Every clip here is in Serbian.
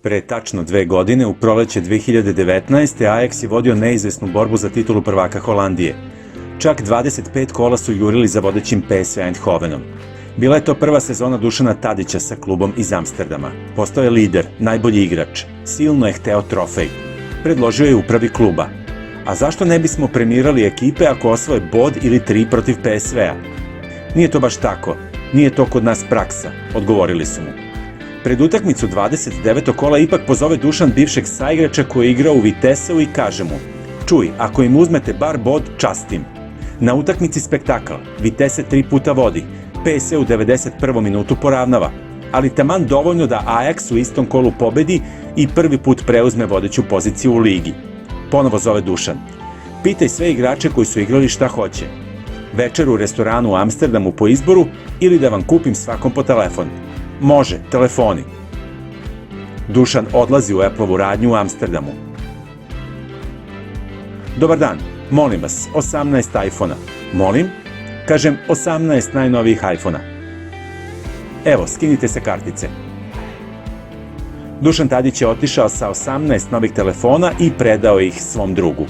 Pre tačno 2 godine, u proleće 2019. Ajax je vodio neizvesnu borbu za titulu prvaka Holandije. Čak 25 kola su jurili za vodećim PSV Eindhovenom. Bila je to prva sezona Dušana Tadića sa klubom iz Amsterdama. Postao je lider, najbolji igrač. Silno je hteo trofej. Predložio je upravi kluba. A zašto ne bismo premirali ekipe ako osvoje bod ili 3 protiv PSV-a? Nije to baš tako. Nije to kod nas praksa, odgovorili su mu. Pred utakmicu 29. kola ipak pozove Dušan bivšeg saigrača koji je igrao u Vitesseu i kaže mu: čuj, ako im uzmete bar bod, častim. Na utakmici spektakl, Vitesse 3 puta vodi, PSV u 91. minutu poravnava, ali taman dovoljno da Ajax u istom kolu pobedi i prvi put preuzme vodeću poziciju u ligi. Ponovo zove Dušan: pitaj sve igrače koji su igrali šta hoće. Večer u restoranu u Amsterdamu po izboru ili da vam kupim svakom po telefon. Može, telefoni. Dušan odlazi u Appleovu radnju u Amsterdamu. Dobar dan, molim vas, 18 iPhone-a. Molim? Kažem, 18 najnovijih iPhone-a. Evo, skinite se kartice. Dušan Tadić je otišao sa 18 novih telefona i predao ih svom drugu.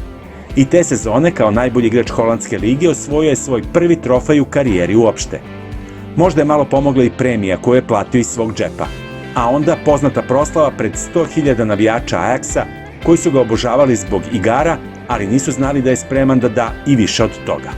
I te sezone, kao najbolji igrač Holandske lige, osvojio je svoj prvi trofej u karijeri uopšte. Možda je malo pomogla i premija koju je platio iz svog džepa. A onda poznata proslava pred 100.000 navijača Ajaxa koji su ga obožavali zbog igara, ali nisu znali da je spreman da da i više od toga.